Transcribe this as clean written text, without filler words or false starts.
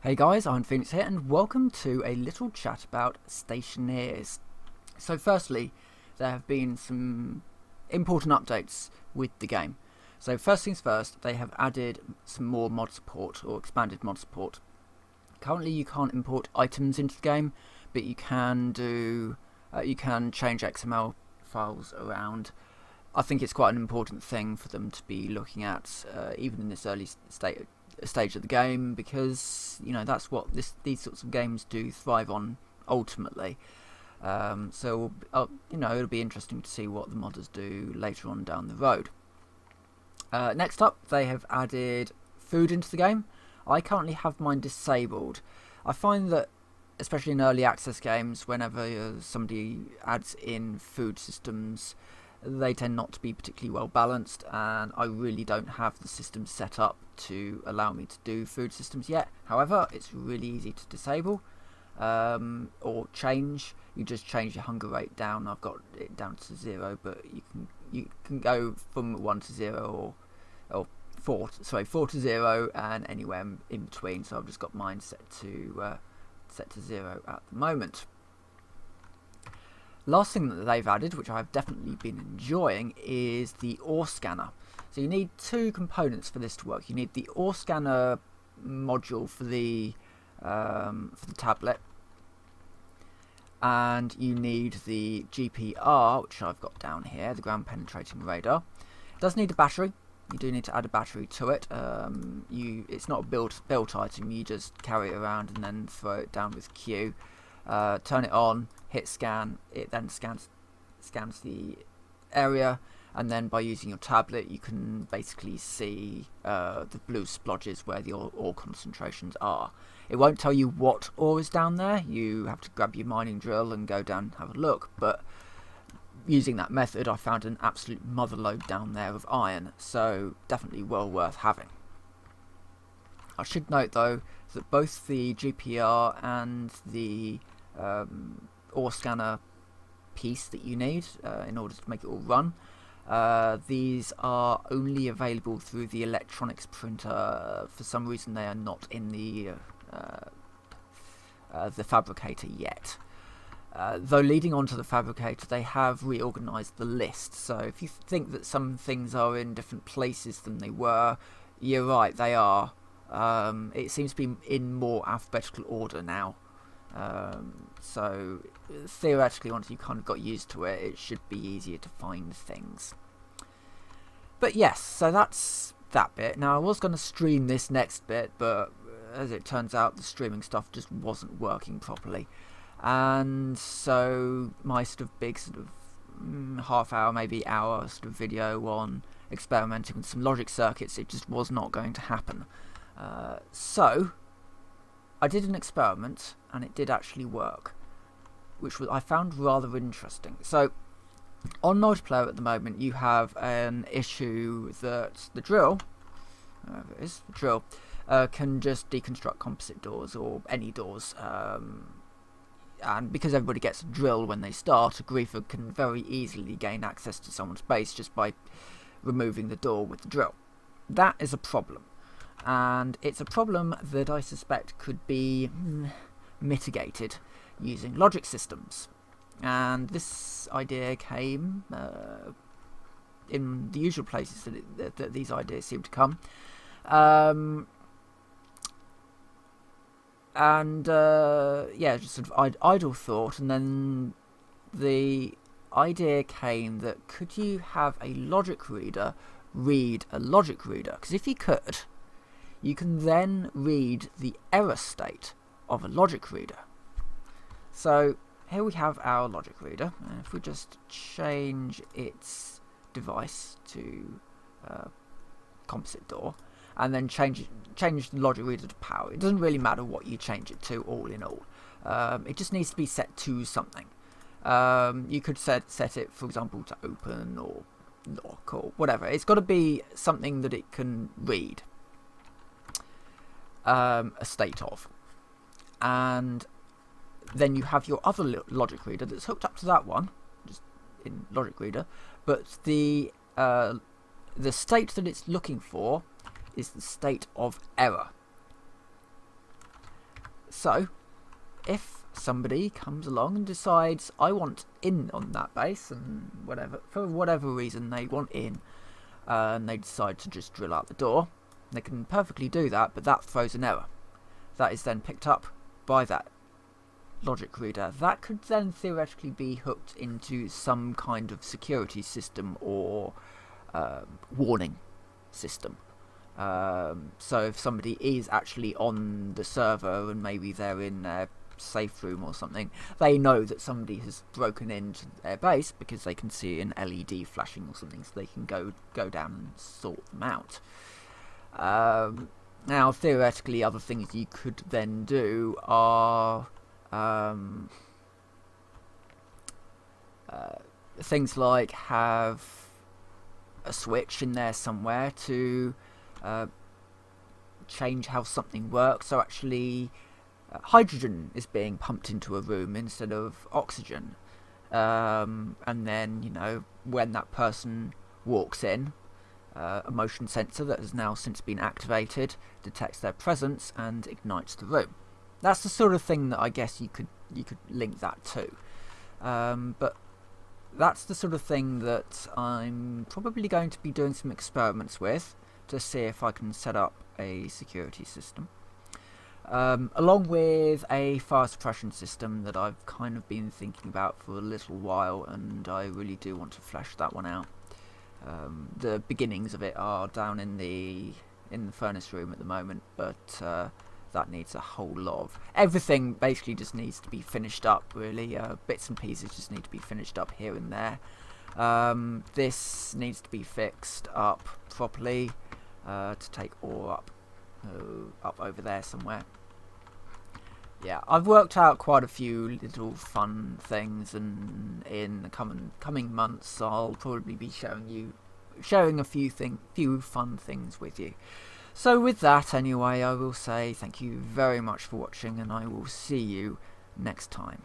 Hey guys, I'm Phoenix here and welcome to a little chat about Stationeers. So firstly, there have been some important updates with the game. So first things first, they have added some more mod support or expanded mod support. Currently you can't import items into the game, but you can change XML files around. I think it's quite an important thing for them to be looking at, even in this early stage of the game, because that's what these sorts of games do thrive on ultimately. It'll be interesting to see what the modders do later on down the road. Next up, they have added food into the game. I currently have mine disabled. I find that, especially in early access games, whenever somebody adds in food systems, they tend not to be particularly well balanced, and I really don't have the system set up to allow me to do food systems yet. However, it's really easy to disable or change. You just change your hunger rate down. I've got it down to 0, but you can go from 1 to 0 or 4 to 0 and anywhere in between. So I've just got mine set to 0 at the moment. Last thing that they've added, which I've definitely been enjoying, is the ore scanner. So you need two components for this to work. You need the ore scanner module for the tablet, and you need the GPR, which I've got down here, the ground penetrating radar. It does need a battery. You do need to add a battery to it. It's not a built item. You just carry it around and then throw it down with Q. Turn it on, hit scan, it then scans the area, and then by using your tablet you can basically see the blue splodges where the ore concentrations are. It won't tell you what ore is down there. You have to grab your mining drill and go down and have a look, but using that method I found an absolute motherlode down there of iron, so definitely well worth having. I should note though that both the GPR and the ore scanner piece that you need in order to make it all run, these are only available through the electronics printer. For some reason they are not in the fabricator yet. Though leading on to the fabricator, they have reorganised the list, so if you think that some things are in different places than they were, you're right, they are. It seems to be in more alphabetical order now. So theoretically, once you kind of got used to it, it should be easier to find things. But yes, so that's that bit. Now I was going to stream this next bit, but as it turns out, the streaming stuff just wasn't working properly. And so my sort of big half hour, maybe hour sort of video on experimenting with some logic circuits, it just was not going to happen. So I did an experiment and it did actually work, which I found rather interesting. So on multiplayer at the moment you have an issue that the drill, can just deconstruct composite doors or any doors, and because everybody gets a drill when they start, a griefer can very easily gain access to someone's base just by removing the door with the drill. That is a problem. And it's a problem that I suspect could be mitigated using logic systems. And this idea came in the usual places that these ideas seem to come. Just sort of idle thought, and then the idea came that could you have a logic reader read a logic reader? Because if you could, you can then read the error state of a logic reader. So here we have our logic reader, and if we just change its device to composite door, and then change the logic reader to power, it doesn't really matter what you change it to, all in all. It just needs to be set to something. You could set it, for example, to open or lock or whatever. It's got to be something that it can read a state of. And then you have your other logic reader that's hooked up to that one, just in logic reader, but the state that it's looking for is the state of error. So, if somebody comes along and decides, I want in on that base, and for whatever reason they want in, and they decide to just drill out the door, they can perfectly do that, but that throws an error. That is then picked up by that logic reader. That could then theoretically be hooked into some kind of security system or warning system. So if somebody is actually on the server and maybe they're in their safe room or something, they know that somebody has broken into their base because they can see an LED flashing or something, so they can go down and sort them out. Now, theoretically, other things you could then do are things like have a switch in there somewhere to change how something works. So actually, hydrogen is being pumped into a room instead of oxygen, and then, you know, when that person walks in, a motion sensor that has now since been activated detects their presence and ignites the room. That's the sort of thing that I guess you could link that to. But that's the sort of thing that I'm probably going to be doing some experiments with to see if I can set up a security system. Along with a fire suppression system that I've kind of been thinking about for a little while, and I really do want to flesh that one out. The beginnings of it are down in the furnace room at the moment, but that needs a whole lot of... Everything basically just needs to be finished up, really. Bits and pieces just need to be finished up here and there. This needs to be fixed up properly to take ore up over there somewhere. Yeah, I've worked out quite a few little fun things, and in the coming months I'll probably be sharing a few fun things with you. So with that, anyway, I will say thank you very much for watching, and I will see you next time.